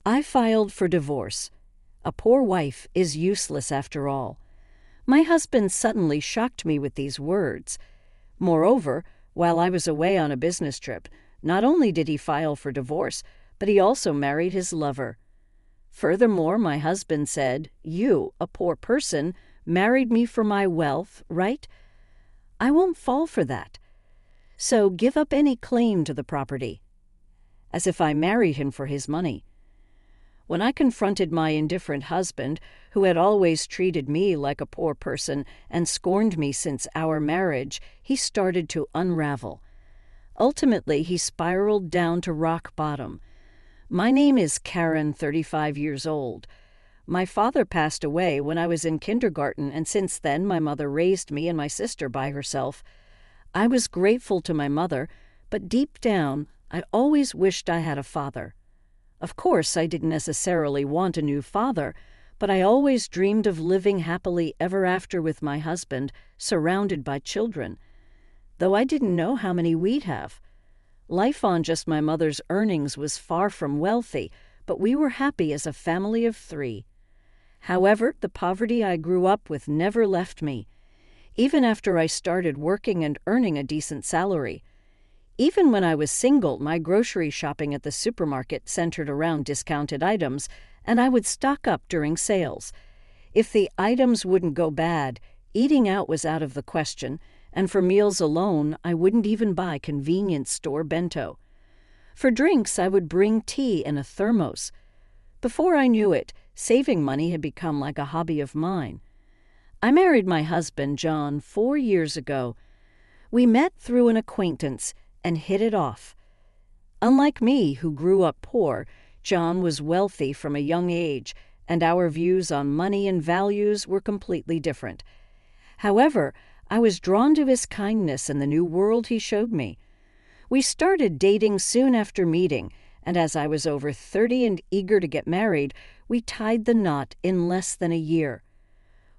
I filed for divorce. A poor wife is useless after all. My husband suddenly shocked me with these words. Moreover, while I was away on a business trip, not only did he file for divorce, but he also married his lover. Furthermore, my husband said, "You, a poor person, married me for my wealth, right? I won't fall for that. So give up any claim to the property." As if I married him for his money. When I confronted my indifferent husband, who had always treated me like a poor person and scorned me since our marriage, he started to unravel. Ultimately, he spiraled down to rock bottom. My name is Karen, 35 years old. My father passed away when I was in kindergarten, and since then my mother raised me and my sister by herself. I was grateful to my mother, but deep down, I always wished I had a father. Of course, I didn't necessarily want a new father, but I always dreamed of living happily ever after with my husband, surrounded by children. Though I didn't know how many we'd have. Life on just my mother's earnings was far from wealthy, but we were happy as a family of 3. However, the poverty I grew up with never left me, even after I started working and earning a decent salary. Even when I was single, my grocery shopping at the supermarket centered around discounted items, and I would stock up during sales. If the items wouldn't go bad, eating out was out of the question, and for meals alone, I wouldn't even buy convenience store bento. For drinks, I would bring tea in a thermos. Before I knew it, saving money had become like a hobby of mine. I married my husband, John, 4 years ago. We met through an acquaintance and hit it off. Unlike me, who grew up poor, John was wealthy from a young age, and our views on money and values were completely different. However, I was drawn to his kindness and the new world he showed me. We started dating soon after meeting, and as I was over 30 and eager to get married, we tied the knot in less than a year.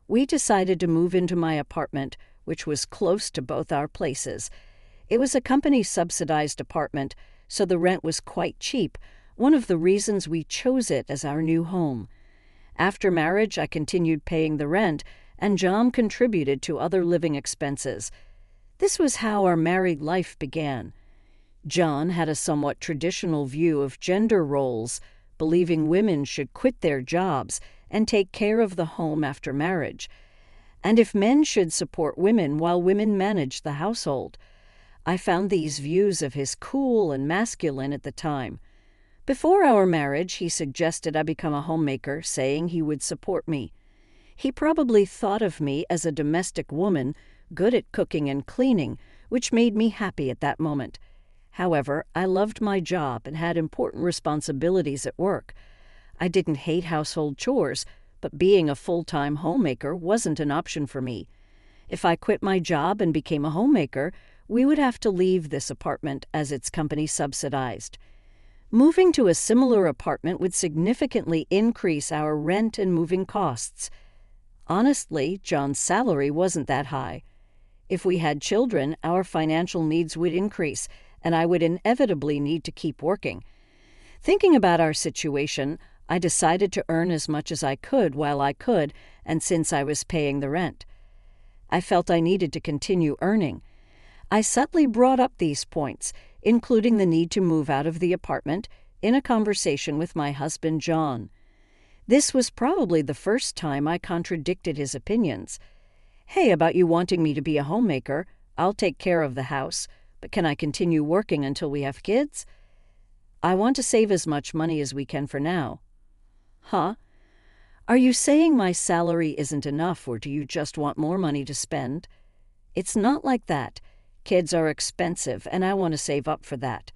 We decided to move into my apartment, which was close to both our places. It was a company-subsidized apartment, so the rent was quite cheap, one of the reasons we chose it as our new home. After marriage, I continued paying the rent, and John contributed to other living expenses. This was how our married life began. John had a somewhat traditional view of gender roles, believing women should quit their jobs and take care of the home after marriage, and if men should support women while women managed the household. I found these views of his cool and masculine at the time. Before our marriage, he suggested I become a homemaker, saying he would support me. He probably thought of me as a domestic woman, good at cooking and cleaning, which made me happy at that moment. However, I loved my job and had important responsibilities at work. I didn't hate household chores, but being a full-time homemaker wasn't an option for me. If I quit my job and became a homemaker, we would have to leave this apartment as its company subsidized. Moving to a similar apartment would significantly increase our rent and moving costs. Honestly, John's salary wasn't that high. If we had children, our financial needs would increase, and I would inevitably need to keep working. Thinking about our situation, I decided to earn as much as I could while I could, and since I was paying the rent. I felt I needed to continue earning. I subtly brought up these points, including the need to move out of the apartment, in a conversation with my husband, John. This was probably the first time I contradicted his opinions. "Hey, about you wanting me to be a homemaker, I'll take care of the house, but can I continue working until we have kids? I want to save as much money as we can for now." "Huh? Are you saying my salary isn't enough, or do you just want more money to spend?" "It's not like that. Kids are expensive, and I want to save up for that.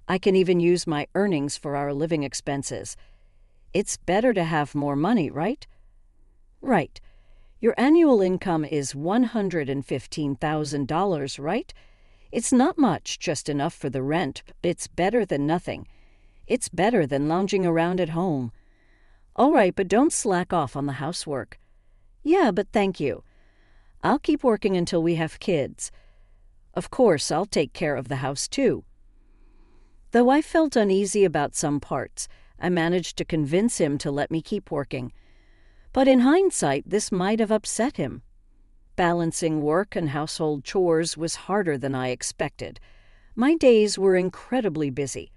I can even use my earnings for our living expenses. It's better to have more money, right?" "Right. Your annual income is $115,000, right? It's not much, just enough for the rent, but it's better than nothing. It's better than lounging around at home." "All right, but don't slack off on the housework." "Yeah, but thank you. I'll keep working until we have kids. Of course, I'll take care of the house too." Though I felt uneasy about some parts, I managed to convince him to let me keep working. But in hindsight, this might have upset him. Balancing work and household chores was harder than I expected. My days were incredibly busy.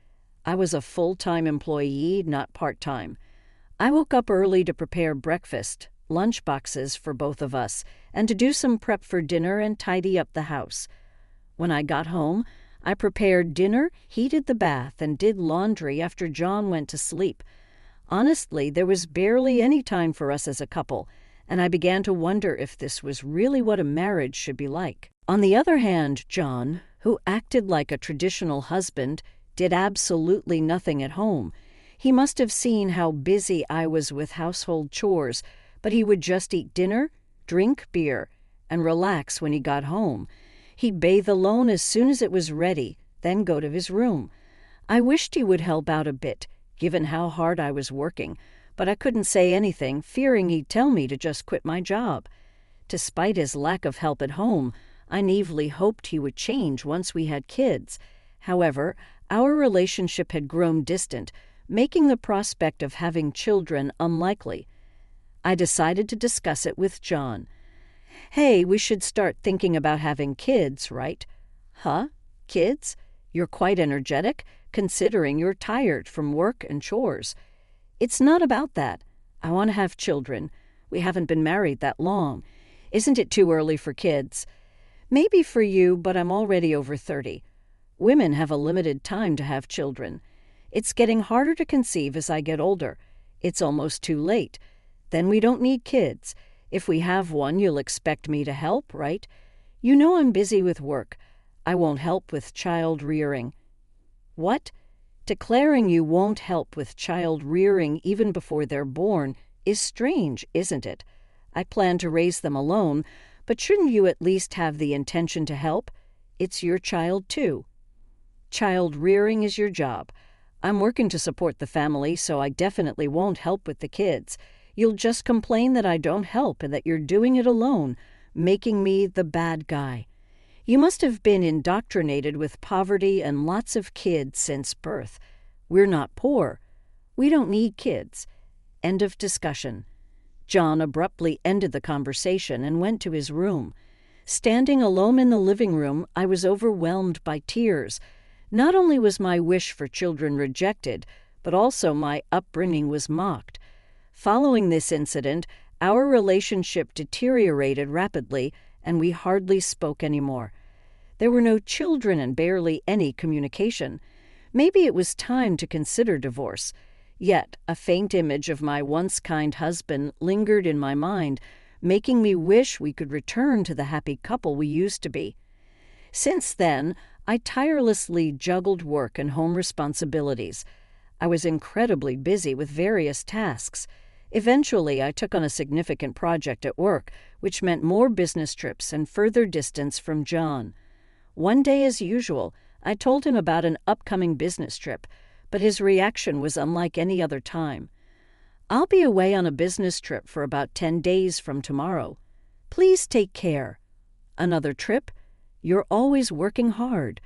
I was a full-time employee, not part-time. I woke up early to prepare breakfast, lunch boxes for both of us, and to do some prep for dinner and tidy up the house. When I got home, I prepared dinner, heated the bath, and did laundry after John went to sleep. Honestly, there was barely any time for us as a couple, and I began to wonder if this was really what a marriage should be like. On the other hand, John, who acted like a traditional husband, did absolutely nothing at home. He must have seen how busy I was with household chores, but he would just eat dinner, drink beer, and relax when he got home. He'd bathe alone as soon as it was ready, then go to his room. I wished he would help out a bit, given how hard I was working, but I couldn't say anything, fearing he'd tell me to just quit my job. Despite his lack of help at home, I naively hoped he would change once we had kids. However, our relationship had grown distant, making the prospect of having children unlikely. I decided to discuss it with John. "Hey, we should start thinking about having kids, right?" "Huh? Kids? You're quite energetic, considering you're tired from work and chores." "It's not about that. I want to have children. We haven't been married that long. Isn't it too early for kids?" "Maybe for you, but I'm already over 30. Women have a limited time to have children. It's getting harder to conceive as I get older. It's almost too late. Then we don't need kids. If we have one, you'll expect me to help, right? You know I'm busy with work. I won't help with child rearing." "What? Declaring you won't help with child rearing even before they're born is strange, isn't it? I plan to raise them alone, but shouldn't you at least have the intention to help? It's your child, too." "Child rearing is your job. I'm working to support the family, so I definitely won't help with the kids. You'll just complain that I don't help and that you're doing it alone, making me the bad guy. You must have been indoctrinated with poverty and lots of kids since birth. We're not poor. We don't need kids." End of discussion. John abruptly ended the conversation and went to his room. Standing alone in the living room, I was overwhelmed by tears. Not only was my wish for children rejected, but also my upbringing was mocked. Following this incident, our relationship deteriorated rapidly, and we hardly spoke anymore. There were no children and barely any communication. Maybe it was time to consider divorce. Yet a faint image of my once kind husband lingered in my mind, making me wish we could return to the happy couple we used to be. Since then, I tirelessly juggled work and home responsibilities. I was incredibly busy with various tasks. Eventually, I took on a significant project at work, which meant more business trips and further distance from John. One day, as usual, I told him about an upcoming business trip, but his reaction was unlike any other time. "I'll be away on a business trip for about 10 days from tomorrow. Please take care." "Another trip? You're always working hard.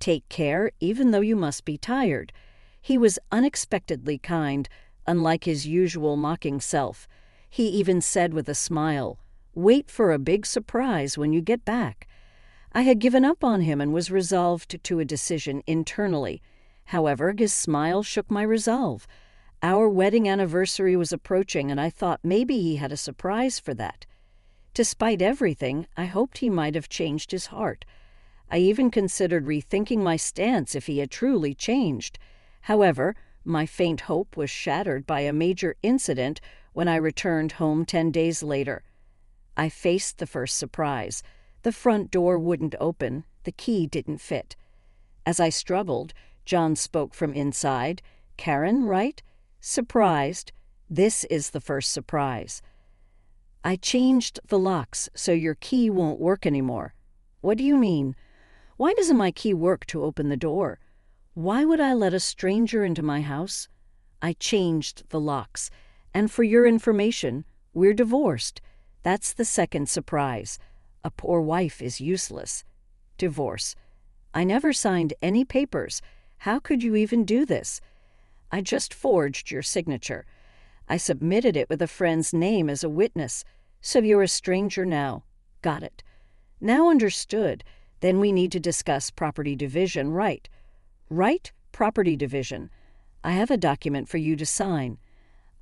Take care, even though you must be tired." He was unexpectedly kind, unlike his usual mocking self. He even said with a smile, "Wait for a big surprise when you get back." I had given up on him and was resolved to a decision internally. However, his smile shook my resolve. Our wedding anniversary was approaching, and I thought maybe he had a surprise for that. Despite everything, I hoped he might have changed his heart. I even considered rethinking my stance if he had truly changed. However, my faint hope was shattered by a major incident when I returned home 10 days later. I faced the first surprise. The front door wouldn't open. The key didn't fit. As I struggled, John spoke from inside. "Karen, right?" "Surprised. This is the first surprise." "I changed the locks so your key won't work anymore." "What do you mean? Why doesn't my key work to open the door? Why would I let a stranger into my house?" "I changed the locks. And for your information, we're divorced. That's the second surprise. A poor wife is useless." "Divorce? I never signed any papers. How could you even do this?" I just forged your signature. I submitted it with a friend's name as a witness, so you're a stranger now. Got it. Now understood. Then we need to discuss property division, right? Right? Property division. I have a document for you to sign.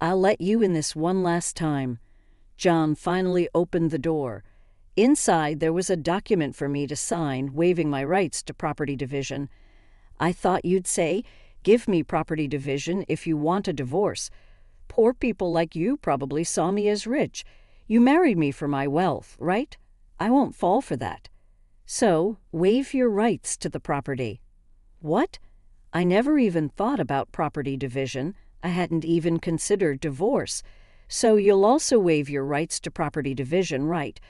I'll let you in this one last time. John finally opened the door. Inside, there was a document for me to sign, waiving my rights to property division. I thought you'd say, give me property division if you want a divorce. Poor people like you probably saw me as rich. You married me for my wealth, right? I won't fall for that. So, waive your rights to the property. What? I never even thought about property division. I hadn't even considered divorce. So you'll also waive your rights to property division, right?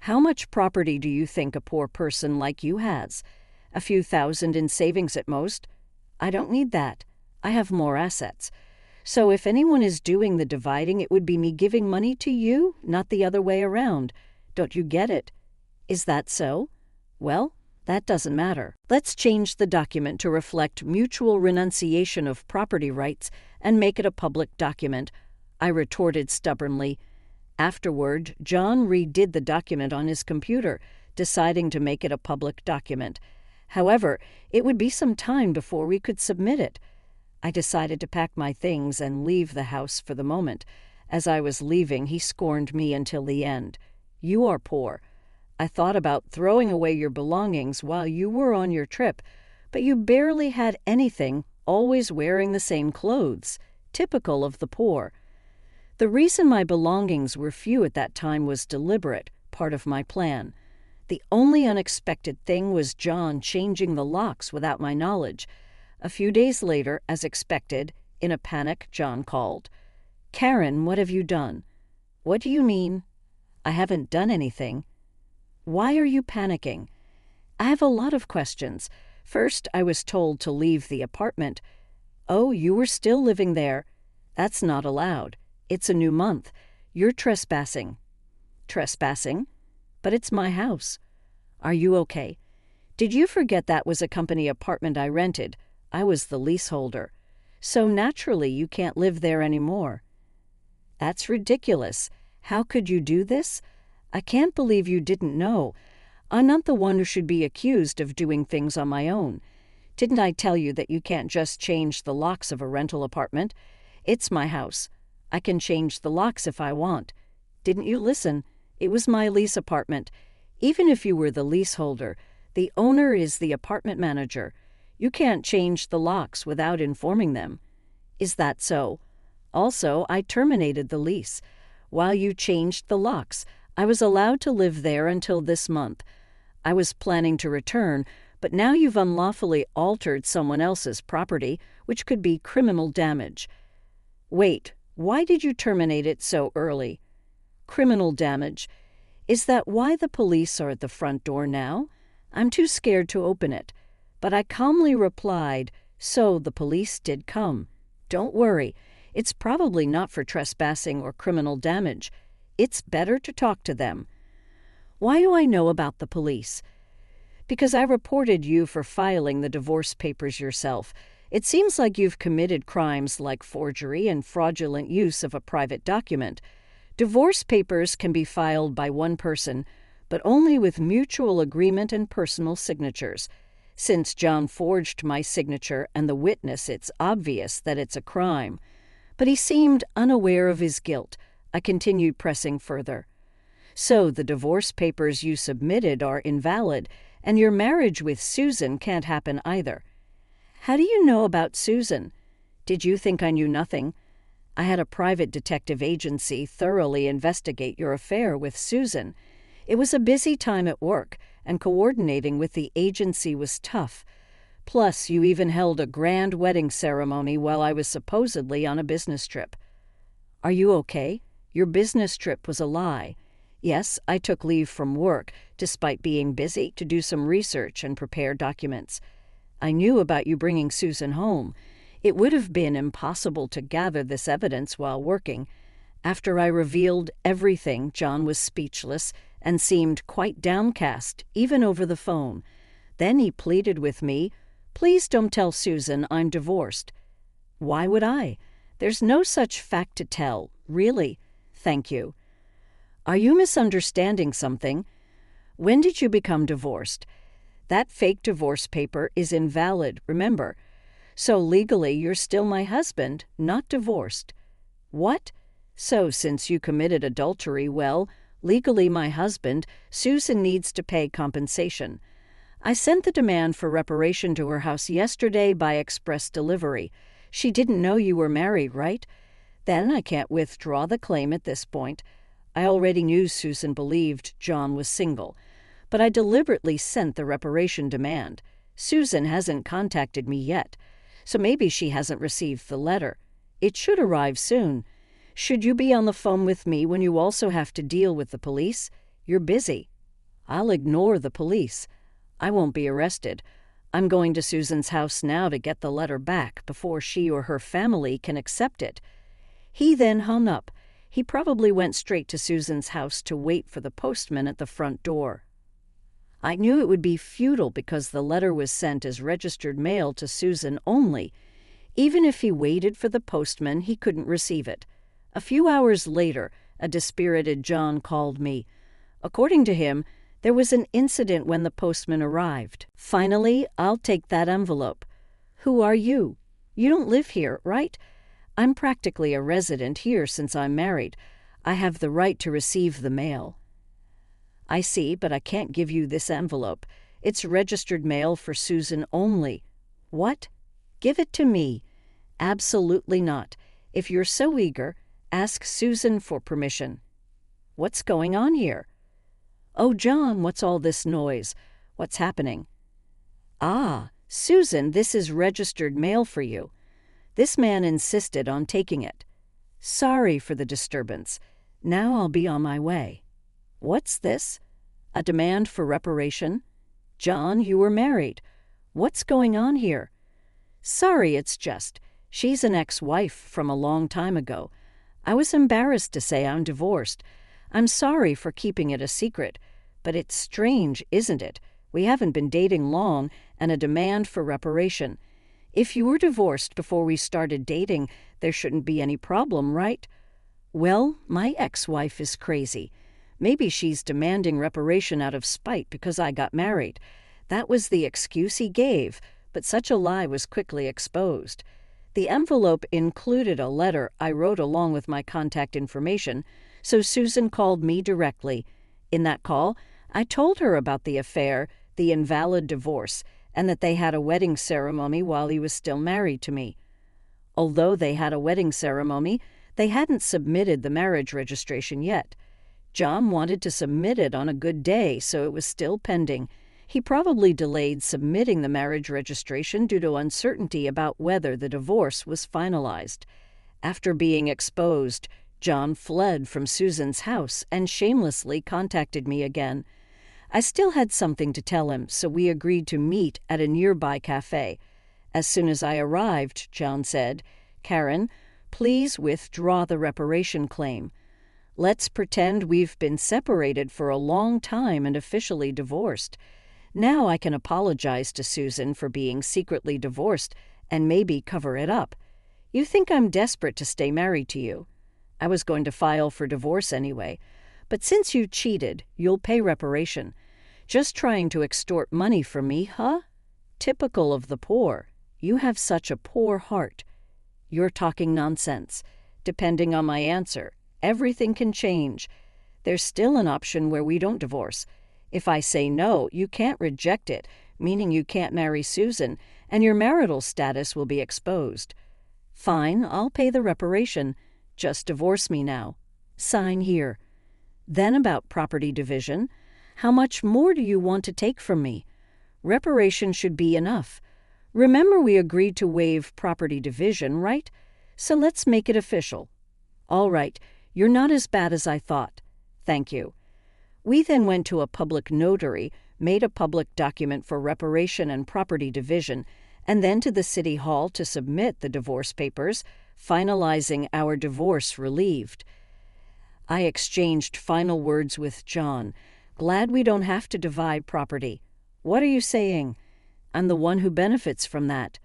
How much property do you think a poor person like you has? A few thousand in savings at most? I don't need that. I have more assets. So if anyone is doing the dividing, it would be me giving money to you, not the other way around. Don't you get it? Is that so? Well, that doesn't matter. Let's change the document to reflect mutual renunciation of property rights and make it a public document, I retorted stubbornly. Afterward, John redid the document on his computer, deciding to make it a public document. However, it would be some time before we could submit it. I decided to pack my things and leave the house for the moment. As I was leaving, he scorned me until the end. You are poor. I thought about throwing away your belongings while you were on your trip, but you barely had anything, always wearing the same clothes, typical of the poor. The reason my belongings were few at that time was deliberate, part of my plan. The only unexpected thing was John changing the locks without my knowledge. A few days later, as expected, in a panic, John called. Karen, what have you done? What do you mean? I haven't done anything. Why are you panicking? I have a lot of questions. First, I was told to leave the apartment. Oh, you were still living there. That's not allowed. It's a new month. You're trespassing. Trespassing? But it's my house. Are you okay? Did you forget that was a company apartment I rented? I was the leaseholder. So naturally you can't live there anymore. That's ridiculous. How could you do this? I can't believe you didn't know. I'm not the one who should be accused of doing things on my own. Didn't I tell you that you can't just change the locks of a rental apartment? It's my house. I can change the locks if I want. Didn't you listen? It was my lease apartment. Even if you were the leaseholder, the owner is the apartment manager. You can't change the locks without informing them. Is that so? Also, I terminated the lease. While you changed the locks, I was allowed to live there until this month. I was planning to return, but now you've unlawfully altered someone else's property, which could be criminal damage. Wait, why did you terminate it so early? Criminal damage. Is that why the police are at the front door now? I'm too scared to open it. But I calmly replied, so the police did come. Don't worry, it's probably not for trespassing or criminal damage. It's better to talk to them. Why do I know about the police? Because I reported you for filing the divorce papers yourself. It seems like you've committed crimes like forgery and fraudulent use of a private document. Divorce papers can be filed by one person, but only with mutual agreement and personal signatures. Since John forged my signature and the witness, it's obvious that it's a crime. But he seemed unaware of his guilt. I continued pressing further. So the divorce papers you submitted are invalid, and your marriage with Susan can't happen either. How do you know about Susan? Did you think I knew nothing? I had a private detective agency thoroughly investigate your affair with Susan. It was a busy time at work, and coordinating with the agency was tough. Plus, you even held a grand wedding ceremony while I was supposedly on a business trip. Are you okay? Your business trip was a lie. Yes, I took leave from work, despite being busy, to do some research and prepare documents. I knew about you bringing Susan home. It would have been impossible to gather this evidence while working. After I revealed everything, John was speechless and seemed quite downcast, even over the phone. Then he pleaded with me, "Please don't tell Susan I'm divorced." Why would I? There's no such fact to tell, really. Thank you. Are you misunderstanding something? When did you become divorced? That fake divorce paper is invalid, remember. So legally, you're still my husband, not divorced. What? So since you committed adultery, well, legally my husband, Susan needs to pay compensation. I sent the demand for reparation to her house yesterday by express delivery. She didn't know you were married, right? Then I can't withdraw the claim at this point. I already knew Susan believed John was single, but I deliberately sent the reparation demand. Susan hasn't contacted me yet, so maybe she hasn't received the letter. It should arrive soon. Should you be on the phone with me when you also have to deal with the police? You're busy. I'll ignore the police. I won't be arrested. I'm going to Susan's house now to get the letter back before she or her family can accept it. He then hung up. He probably went straight to Susan's house to wait for the postman at the front door. I knew it would be futile because the letter was sent as registered mail to Susan only. Even if he waited for the postman, he couldn't receive it. A few hours later, a dispirited John called me. According to him, there was an incident when the postman arrived. Finally, I'll take that envelope. Who are you? You don't live here, right? I'm practically a resident here since I'm married. I have the right to receive the mail. I see, but I can't give you this envelope. It's registered mail for Susan only. What? Give it to me. Absolutely not. If you're so eager, ask Susan for permission. What's going on here? Oh, John, what's all this noise? What's happening? Ah, Susan, this is registered mail for you. This man insisted on taking it. Sorry for the disturbance. Now I'll be on my way. What's this? A demand for reparation? John, you were married. What's going on here? Sorry, it's just, she's an ex-wife from a long time ago. I was embarrassed to say I'm divorced. I'm sorry for keeping it a secret, but it's strange, isn't it? We haven't been dating long, and a demand for reparation. If you were divorced before we started dating, there shouldn't be any problem, right? Well, my ex-wife is crazy. Maybe she's demanding reparation out of spite because I got married. That was the excuse he gave, but such a lie was quickly exposed. The envelope included a letter I wrote along with my contact information, so Susan called me directly. In that call, I told her about the affair, the invalid divorce, and that they had a wedding ceremony while he was still married to me. Although they had a wedding ceremony, they hadn't submitted the marriage registration yet. John wanted to submit it on a good day, so it was still pending. He probably delayed submitting the marriage registration due to uncertainty about whether the divorce was finalized. After being exposed, John fled from Susan's house and shamelessly contacted me again. I still had something to tell him, so we agreed to meet at a nearby cafe. As soon as I arrived, John said, "Karen, please withdraw the reparation claim. Let's pretend we've been separated for a long time and officially divorced. Now I can apologize to Susan for being secretly divorced and maybe cover it up. You think I'm desperate to stay married to you. I was going to file for divorce anyway. But since you cheated, you'll pay reparation. Just trying to extort money from me, huh? Typical of the poor. You have such a poor heart. You're talking nonsense. Depending on my answer, everything can change. There's still an option where we don't divorce. If I say no, you can't reject it, meaning you can't marry Susan, and your marital status will be exposed. Fine, I'll pay the reparation. Just divorce me now. Sign here. Then about property division. How much more do you want to take from me? Reparation should be enough. Remember we agreed to waive property division, right? So let's make it official. All right, you're not as bad as I thought. Thank you. We then went to a public notary, made a public document for reparation and property division, and then to the city hall to submit the divorce papers, finalizing our divorce relieved. I exchanged final words with John. Glad we don't have to divide property. What are you saying? I'm the one who benefits from that.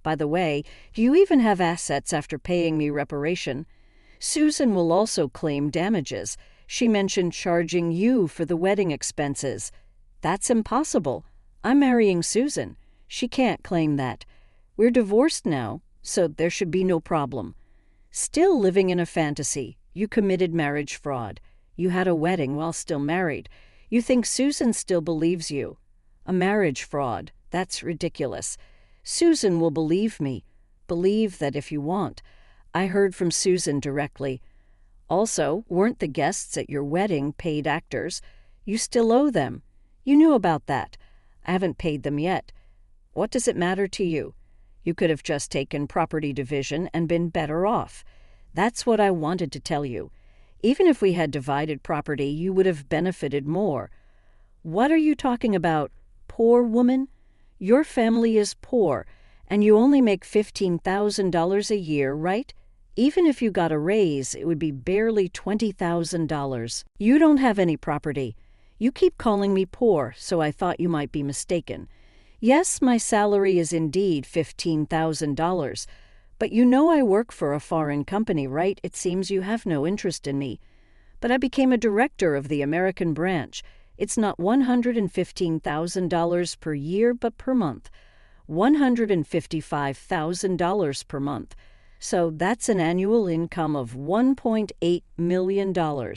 By the way, do you even have assets after paying me reparation? Susan will also claim damages. She mentioned charging you for the wedding expenses. That's impossible. I'm marrying Susan. She can't claim that. We're divorced now, so there should be no problem. Still living in a fantasy. You committed marriage fraud. You had a wedding while still married. You think Susan still believes you. A marriage fraud. That's ridiculous. Susan will believe me. Believe that if you want. I heard from Susan directly. Also, weren't the guests at your wedding paid actors? You still owe them. You knew about that. I haven't paid them yet. What does it matter to you? You could have just taken property division and been better off. That's what I wanted to tell you. Even if we had divided property, you would have benefited more. What are you talking about? Poor woman? Your family is poor, and you only make $15,000 a year, right? Even if you got a raise, it would be barely $20,000. You don't have any property. You keep calling me poor, so I thought you might be mistaken. Yes, my salary is indeed $15,000, but you know I work for a foreign company, right? It seems you have no interest in me. But I became a director of the American branch. It's not $115,000 per year, but per month. $155,000 per month. So that's an annual income of $1.8 million.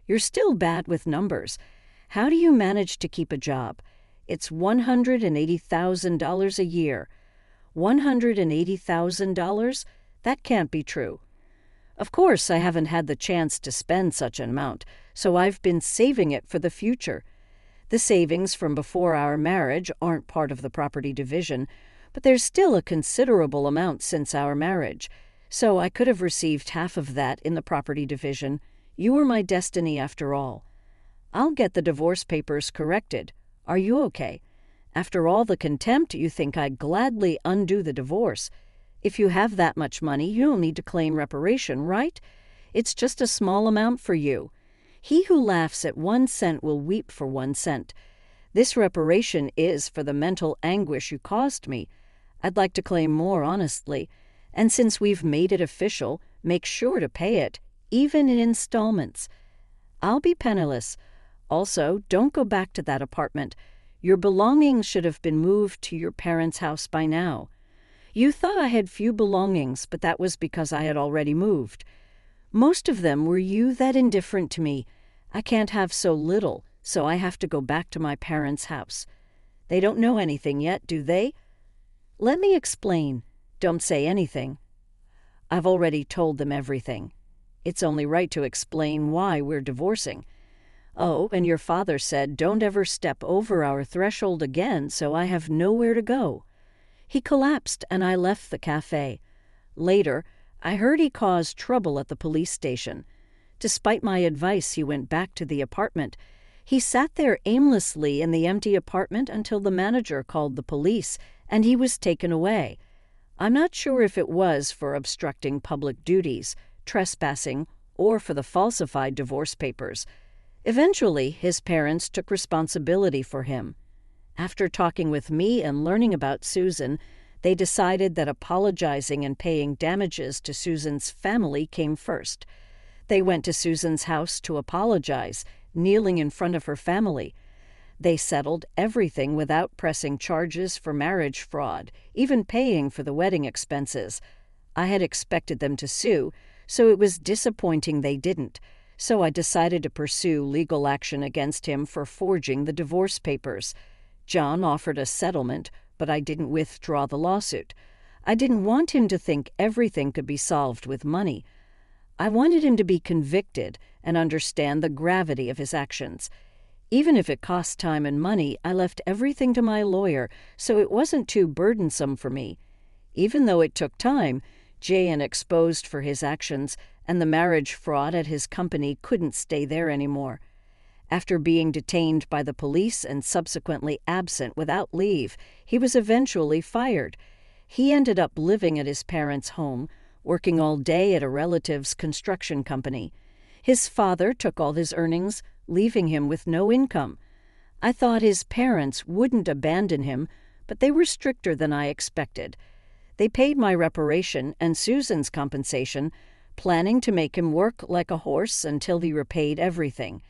You're still bad with numbers. How do you manage to keep a job? It's $180,000 a year. $180,000? That can't be true. Of course, I haven't had the chance to spend such an amount, so I've been saving it for the future. The savings from before our marriage aren't part of the property division, but there's still a considerable amount since our marriage, so I could have received half of that in the property division. You were my destiny after all. I'll get the divorce papers corrected. Are you okay? After all the contempt, you think I'd gladly undo the divorce. If you have that much money, you don't need to claim reparation, right? It's just a small amount for you. He who laughs at 1 cent will weep for 1 cent. This reparation is for the mental anguish you caused me. I'd like to claim more, honestly. And since we've made it official, make sure to pay it, even in installments. I'll be penniless. Also, don't go back to that apartment. Your belongings should have been moved to your parents' house by now. You thought I had few belongings, but that was because I had already moved. Most of them were you that indifferent to me. I can't have so little, so I have to go back to my parents' house. They don't know anything yet, do they? Let me explain. Don't say anything. I've already told them everything. It's only right to explain why we're divorcing. Oh, and your father said don't ever step over our threshold again, so I have nowhere to go. He collapsed and I left the cafe. Later, I heard he caused trouble at the police station. Despite my advice, he went back to the apartment. He sat there aimlessly in the empty apartment until the manager called the police, and he was taken away. I'm not sure if it was for obstructing public duties, trespassing, or for the falsified divorce papers. Eventually, his parents took responsibility for him. After talking with me and learning about Susan, they decided that apologizing and paying damages to Susan's family came first. They went to Susan's house to apologize, kneeling in front of her family. They settled everything without pressing charges for marriage fraud, even paying for the wedding expenses. I had expected them to sue, so it was disappointing they didn't. So I decided to pursue legal action against him for forging the divorce papers. John offered a settlement, but I didn't withdraw the lawsuit. I didn't want him to think everything could be solved with money. I wanted him to be convicted and understand the gravity of his actions. Even if it cost time and money, I left everything to my lawyer, so it wasn't too burdensome for me. Even though it took time, J.N. exposed for his actions, and the marriage fraud at his company couldn't stay there anymore. After being detained by the police and subsequently absent without leave, he was eventually fired. He ended up living at his parents' home, working all day at a relative's construction company. His father took all his earnings, leaving him with no income. I thought his parents wouldn't abandon him, but they were stricter than I expected. They paid my reparation and Susan's compensation, planning to make him work like a horse until he repaid everything.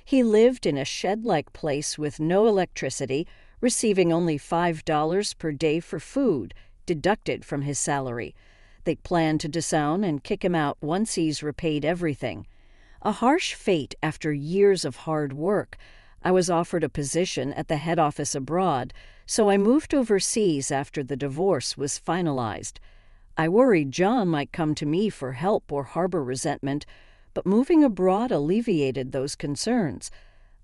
He lived in a shed-like place with no electricity, receiving only $5 per day for food, deducted from his salary. They planned to disown and kick him out once he's repaid everything. A harsh fate after years of hard work. I was offered a position at the head office abroad, so I moved overseas after the divorce was finalized. I worried John might come to me for help or harbor resentment, but moving abroad alleviated those concerns.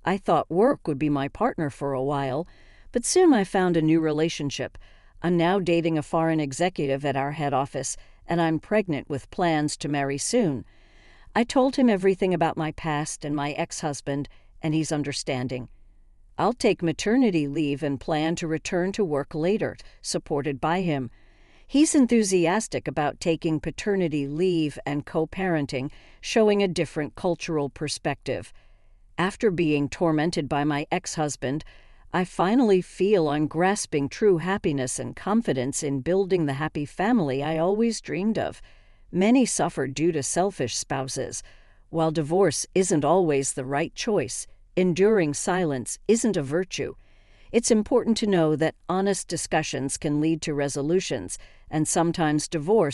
I thought work would be my partner for a while, but soon I found a new relationship. I'm now dating a foreign executive at our head office, and I'm pregnant with plans to marry soon. I told him everything about my past and my ex-husband, and he's understanding. I'll take maternity leave and plan to return to work later, supported by him. He's enthusiastic about taking paternity leave and co-parenting, showing a different cultural perspective. After being tormented by my ex-husband, I finally feel I'm grasping true happiness and confidence in building the happy family I always dreamed of. Many suffer due to selfish spouses. While divorce isn't always the right choice, enduring silence isn't a virtue. It's important to know that honest discussions can lead to resolutions, and sometimes divorce